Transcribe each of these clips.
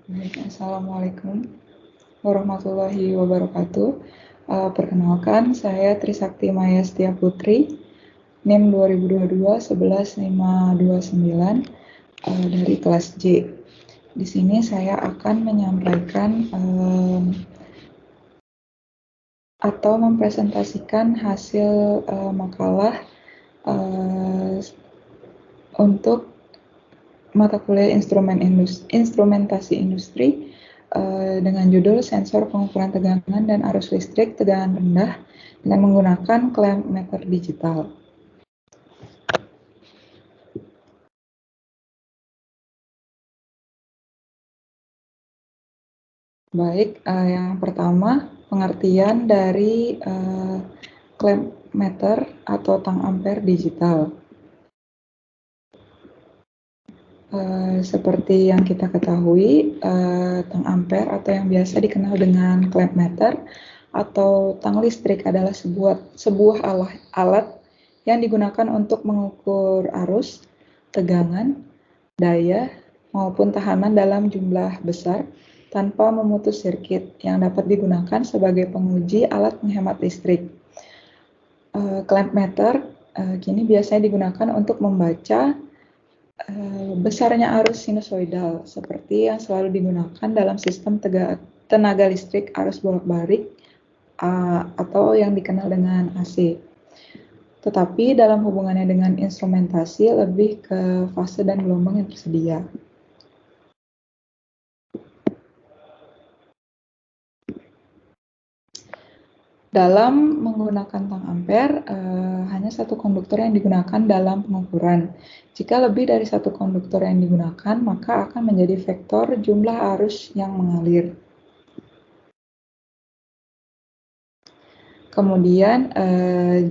Assalamualaikum warahmatullahi wabarakatuh. Perkenalkan, saya Trisakti Maya Setia Putri, NIM 2022 11529 dari kelas J. Di sini saya akan menyampaikan atau mempresentasikan hasil makalah untuk mata kuliah instrumentasi industri dengan judul Sensor Pengukuran Tegangan dan Arus Listrik Tegangan Rendah dengan menggunakan clamp meter digital. Baik, yang pertama pengertian dari clamp meter atau tang ampere digital. Seperti yang kita ketahui, tang ampere atau yang biasa dikenal dengan clamp meter atau tang listrik adalah sebuah alat yang digunakan untuk mengukur arus, tegangan, daya, maupun tekanan dalam jumlah besar tanpa memutus sirkuit yang dapat digunakan sebagai penguji alat menghemat listrik. Clamp meter kini biasanya digunakan untuk membaca besarnya arus sinusoidal seperti yang selalu digunakan dalam sistem tenaga listrik arus bolak-balik atau yang dikenal dengan AC. Tetapi dalam hubungannya dengan instrumentasi lebih ke fase dan gelombang yang tersedia. Dalam menggunakan tang ampere, hanya satu konduktor yang digunakan dalam pengukuran. Jika lebih dari satu konduktor yang digunakan, maka akan menjadi vektor jumlah arus yang mengalir. Kemudian,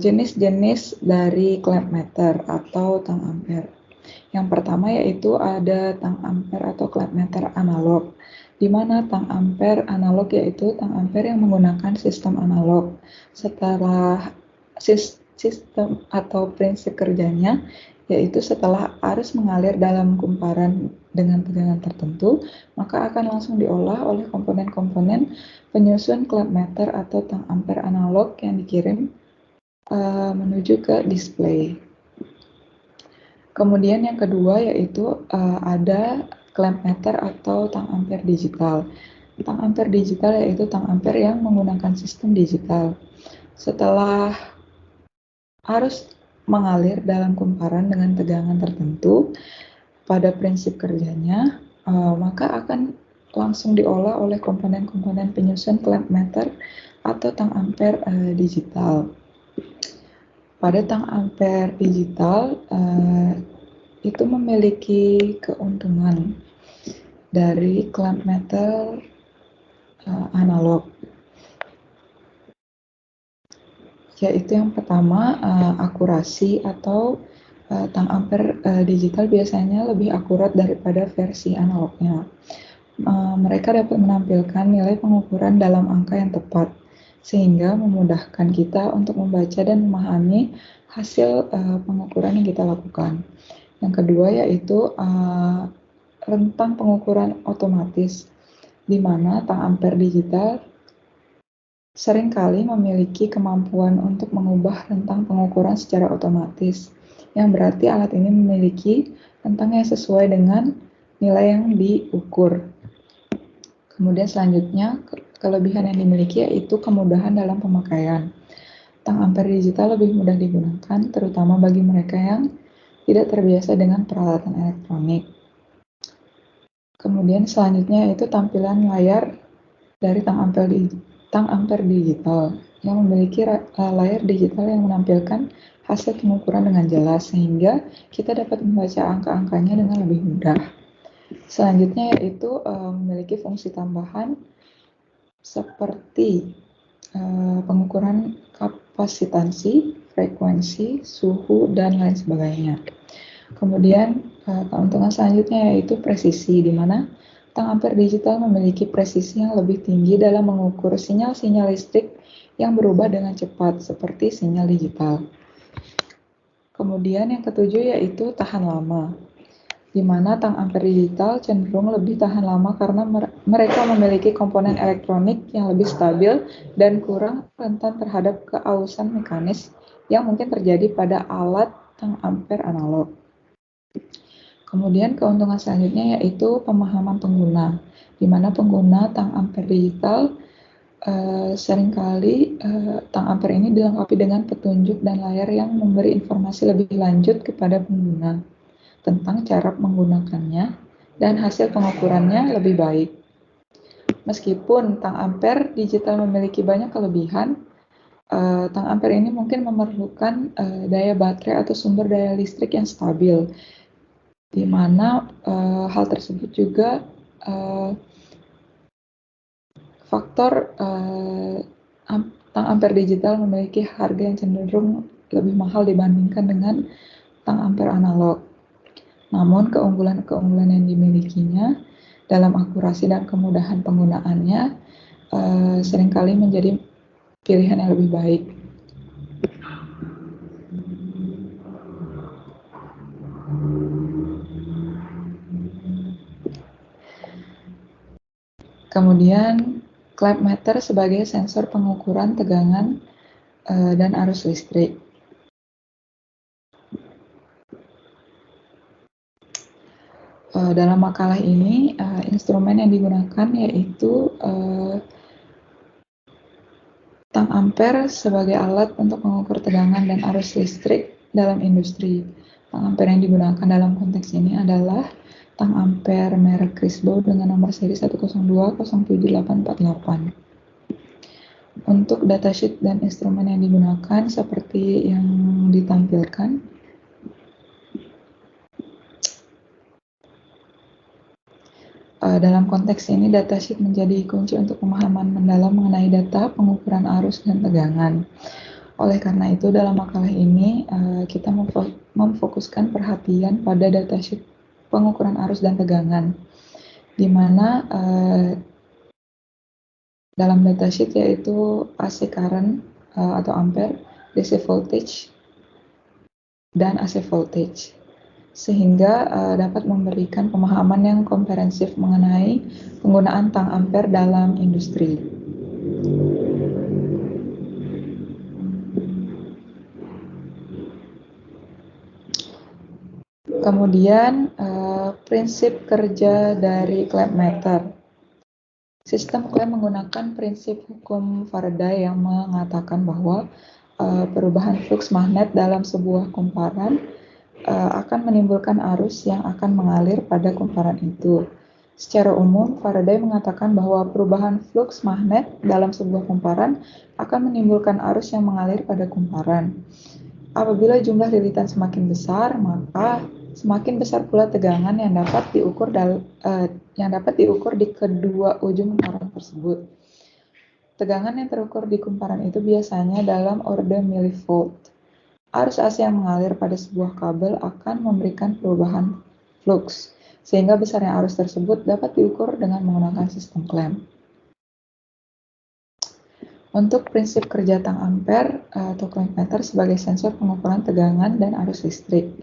jenis-jenis dari clamp meter atau tang ampere. Yang pertama yaitu ada tang ampere atau clamp meter analog, di mana tang ampere analog yaitu tang ampere yang menggunakan sistem analog. Setelah sistem atau prinsip kerjanya, yaitu setelah arus mengalir dalam kumparan dengan tegangan tertentu, maka akan langsung diolah oleh komponen-komponen penyusun clamp meter atau tang ampere analog yang dikirim menuju ke display. Kemudian yang kedua yaitu ada clamp meter atau tang ampere digital. Tang ampere digital yaitu tang ampere yang menggunakan sistem digital. Setelah arus mengalir dalam kumparan dengan tegangan tertentu, pada prinsip kerjanya, maka akan langsung diolah oleh komponen-komponen penyusun clamp meter atau tang ampere digital. Pada tang ampere digital itu memiliki keuntungan dari clamp meter analog, yaitu yang pertama akurasi atau tang ampere digital biasanya lebih akurat daripada versi analognya. Mereka dapat menampilkan nilai pengukuran dalam angka yang tepat, sehingga memudahkan kita untuk membaca dan memahami hasil pengukuran yang kita lakukan. Yang kedua yaitu rentang pengukuran otomatis, di mana tang ampere digital seringkali memiliki kemampuan untuk mengubah rentang pengukuran secara otomatis, yang berarti alat ini memiliki rentang yang sesuai dengan nilai yang diukur. Kemudian selanjutnya, kelebihan yang dimiliki yaitu kemudahan dalam pemakaian. Tang ampere digital lebih mudah digunakan, terutama bagi mereka yang tidak terbiasa dengan peralatan elektronik. Kemudian selanjutnya yaitu tampilan layar dari tang ampere digital yang memiliki layar digital yang menampilkan hasil pengukuran dengan jelas, sehingga kita dapat membaca angka-angkanya dengan lebih mudah. Selanjutnya yaitu memiliki fungsi tambahan seperti pengukuran kapasitansi, frekuensi, suhu, dan lain sebagainya. Kemudian keuntungan selanjutnya yaitu presisi, di mana tang ampere digital memiliki presisi yang lebih tinggi dalam mengukur sinyal-sinyal listrik yang berubah dengan cepat seperti sinyal digital. Kemudian yang ketujuh yaitu tahan lama. di mana tang ampere digital cenderung lebih tahan lama karena mereka memiliki komponen elektronik yang lebih stabil dan kurang rentan terhadap keausan mekanis yang mungkin terjadi pada alat tang ampere analog. Kemudian keuntungan selanjutnya yaitu pemahaman pengguna, di mana pengguna tang ampere digital seringkali tang ampere ini dilengkapi dengan petunjuk dan layar yang memberi informasi lebih lanjut kepada pengguna tentang cara menggunakannya dan hasil pengukurannya lebih baik. Meskipun tang ampere digital memiliki banyak kelebihan, tang ampere ini mungkin memerlukan daya baterai atau sumber daya listrik yang stabil, di mana hal tersebut juga faktor tang ampere digital memiliki harga yang cenderung lebih mahal dibandingkan dengan tang ampere analog. Namun keunggulan-keunggulan yang dimilikinya dalam akurasi dan kemudahan penggunaannya seringkali menjadi pilihan yang lebih baik. Kemudian clamp meter sebagai sensor pengukuran tegangan dan arus listrik. Dalam makalah ini, instrumen yang digunakan yaitu tang ampere sebagai alat untuk mengukur tegangan dan arus listrik dalam industri. Tang ampere yang digunakan dalam konteks ini adalah tang ampere merek Crisbo dengan nomor seri 102-07848. Untuk datasheet dan instrumen yang digunakan seperti yang ditampilkan. Dalam konteks ini, datasheet menjadi kunci untuk pemahaman mendalam mengenai data pengukuran arus dan tegangan. Oleh karena itu, dalam makalah ini kita memfokuskan perhatian pada datasheet pengukuran arus dan tegangan, di mana dalam datasheet yaitu AC current atau ampere, DC voltage, dan AC voltage, sehingga dapat memberikan pemahaman yang komprehensif mengenai penggunaan tang ampere dalam industri. Kemudian prinsip kerja dari clamp meter. Sistem clamp menggunakan prinsip hukum Faraday yang mengatakan bahwa perubahan flux magnet dalam sebuah kumparan akan menimbulkan arus yang akan mengalir pada kumparan itu. Secara umum, Faraday mengatakan bahwa perubahan flux magnet dalam sebuah kumparan akan menimbulkan arus yang mengalir pada kumparan. Apabila jumlah lilitan semakin besar, maka semakin besar pula tegangan yang dapat diukur di kedua ujung kumparan tersebut. Tegangan yang terukur di kumparan itu biasanya dalam orde milivolt. Arus AC yang mengalir pada sebuah kabel akan memberikan perubahan flux, sehingga besarnya arus tersebut dapat diukur dengan menggunakan sistem clamp. Untuk prinsip kerja tang ampere atau clamp meter sebagai sensor pengukuran tegangan dan arus listrik.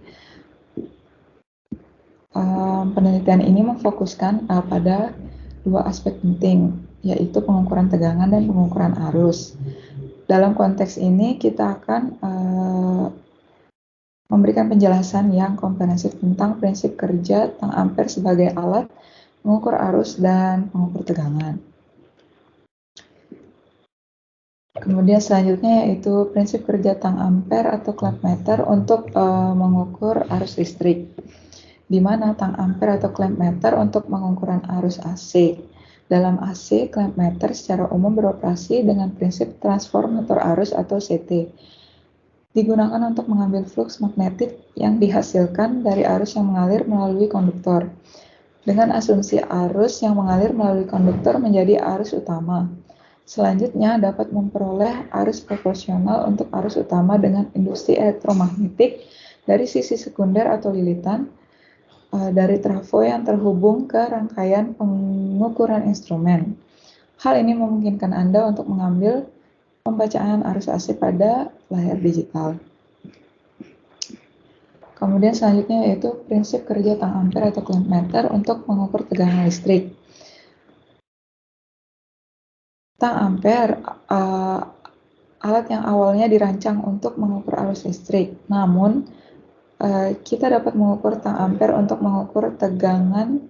Penelitian ini memfokuskan pada dua aspek penting, yaitu pengukuran tegangan dan pengukuran arus. Dalam konteks ini, kita akan memberikan penjelasan yang komprehensif tentang prinsip kerja tang ampere sebagai alat mengukur arus dan mengukur tegangan. Kemudian selanjutnya yaitu prinsip kerja tang ampere atau clamp meter untuk mengukur arus listrik, di mana tang ampere atau clamp meter untuk pengukuran arus AC. Dalam AC, clamp meter secara umum beroperasi dengan prinsip transformator arus atau CT. Digunakan untuk mengambil flux magnetik yang dihasilkan dari arus yang mengalir melalui konduktor. Dengan asumsi arus yang mengalir melalui konduktor menjadi arus utama. Selanjutnya dapat memperoleh arus proporsional untuk arus utama dengan induksi elektromagnetik dari sisi sekunder atau lilitan dari trafo yang terhubung ke rangkaian pengukuran instrumen. Hal ini memungkinkan Anda untuk mengambil pembacaan arus AC pada layar digital. Kemudian selanjutnya yaitu prinsip kerja tang ampere atau clamp meter untuk mengukur tegangan listrik. Tang ampere alat yang awalnya dirancang untuk mengukur arus listrik, namun kita dapat mengukur tang ampere untuk mengukur tegangan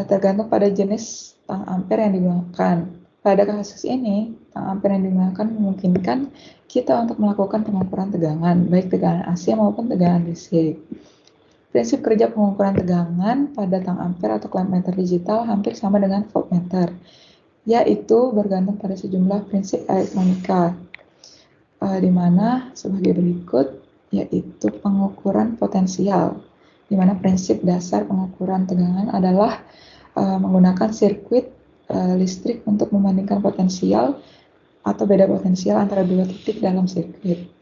tergantung pada jenis tang ampere yang digunakan. Pada kasus ini, tang ampere yang digunakan memungkinkan kita untuk melakukan pengukuran tegangan, baik tegangan AC maupun tegangan DC. Prinsip kerja pengukuran tegangan pada tang ampere atau clamp meter digital hampir sama dengan voltmeter, yaitu bergantung pada sejumlah prinsip elektronika, di mana sebagai berikut, yaitu pengukuran potensial, di mana prinsip dasar pengukuran tegangan adalah menggunakan sirkuit listrik untuk membandingkan potensial atau beda potensial antara dua titik dalam sirkuit.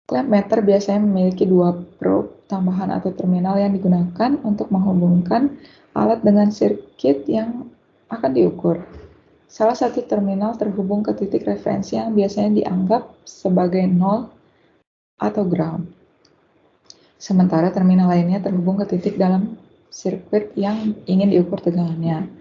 Clamp meter biasanya memiliki dua probe tambahan atau terminal yang digunakan untuk menghubungkan alat dengan sirkuit yang akan diukur. Salah satu terminal terhubung ke titik referensi yang biasanya dianggap sebagai 0 atau ground. Sementara terminal lainnya terhubung ke titik dalam sirkuit yang ingin diukur tegangannya.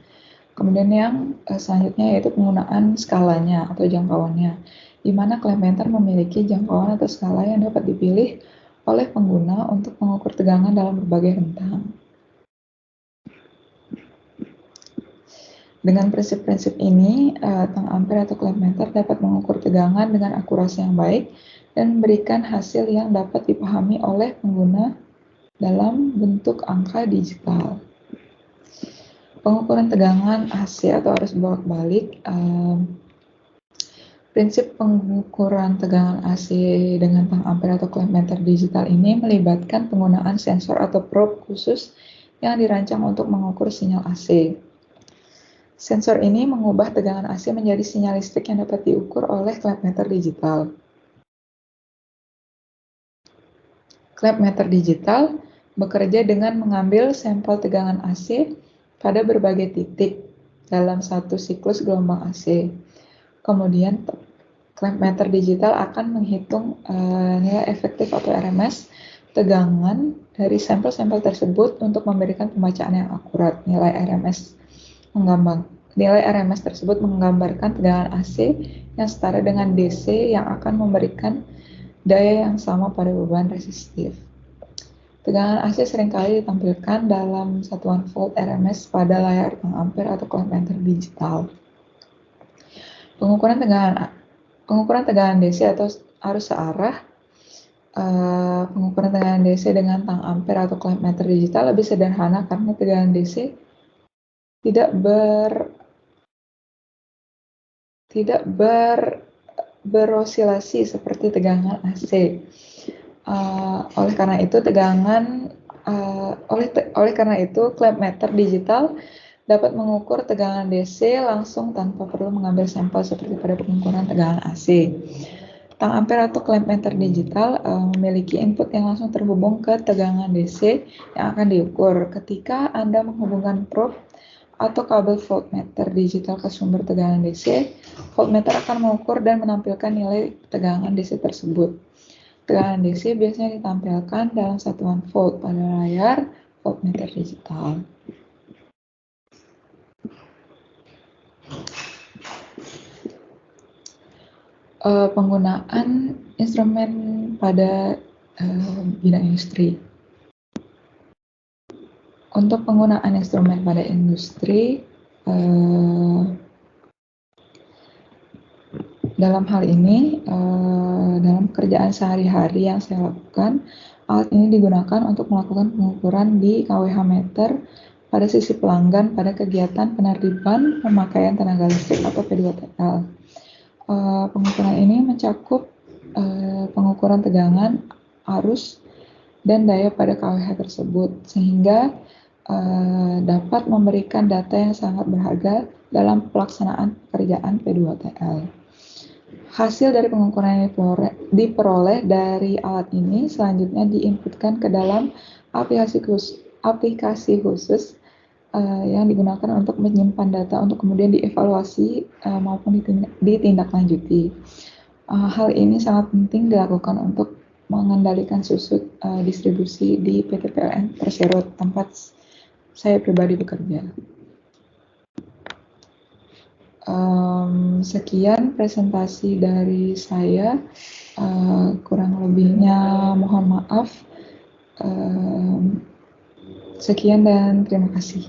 Kemudian yang selanjutnya yaitu penggunaan skalanya atau jangkauannya, di mana clamp meter memiliki jangkauan atau skala yang dapat dipilih oleh pengguna untuk mengukur tegangan dalam berbagai rentang. Dengan prinsip-prinsip ini, tang ampere atau clamp meter dapat mengukur tegangan dengan akurasi yang baik dan memberikan hasil yang dapat dipahami oleh pengguna dalam bentuk angka digital. Pengukuran tegangan AC atau arus bolak-balik. Prinsip pengukuran tegangan AC dengan tang ampere atau clamp meter digital ini melibatkan penggunaan sensor atau probe khusus yang dirancang untuk mengukur sinyal AC. Sensor ini mengubah tegangan AC menjadi sinyal listrik yang dapat diukur oleh clamp meter digital. Clamp meter digital bekerja dengan mengambil sampel tegangan AC pada berbagai titik dalam satu siklus gelombang AC. Kemudian, clamp meter digital akan menghitung nilai efektif atau RMS tegangan dari sampel-sampel tersebut untuk memberikan pembacaan yang akurat. Nilai RMS tersebut menggambarkan tegangan AC yang setara dengan DC yang akan memberikan daya yang sama pada beban resistif. Tegangan AC seringkali ditampilkan dalam satuan volt RMS pada layar tang ampere atau clamp meter digital. Pengukuran tegangan DC atau arus searah. Pengukuran tegangan DC dengan tang ampere atau clamp meter digital lebih sederhana karena tegangan DC tidak berosilasi seperti tegangan AC. Oleh karena itu, clamp meter digital dapat mengukur tegangan DC langsung tanpa perlu mengambil sampel seperti pada pengukuran tegangan AC. Tang ampere atau clamp meter digital memiliki input yang langsung terhubung ke tegangan DC yang akan diukur. Ketika Anda menghubungkan probe atau kabel voltmeter digital ke sumber tegangan DC, voltmeter akan mengukur dan menampilkan nilai tegangan DC tersebut. Tegangan DC biasanya ditampilkan dalam satuan volt pada layar voltmeter digital. Penggunaan instrumen pada bidang industri. Untuk penggunaan instrumen pada industri, dalam hal ini, dalam pekerjaan sehari-hari yang saya lakukan, alat ini digunakan untuk melakukan pengukuran di kWh meter pada sisi pelanggan pada kegiatan penertiban pemakaian tenaga listrik atau P2TL. Pengukuran ini mencakup pengukuran tegangan, arus, dan daya pada kWh tersebut, sehingga dapat memberikan data yang sangat berharga dalam pelaksanaan pekerjaan P2TL. Hasil dari pengukuran yang diperoleh dari alat ini selanjutnya diinputkan ke dalam aplikasi khusus yang digunakan untuk menyimpan data untuk kemudian dievaluasi maupun ditindaklanjuti. Hal ini sangat penting dilakukan untuk mengendalikan susut distribusi di PT PLN Persero tempat saya pribadi bekerja. Sekian presentasi dari saya. Kurang lebihnya mohon maaf. Sekian dan terima kasih.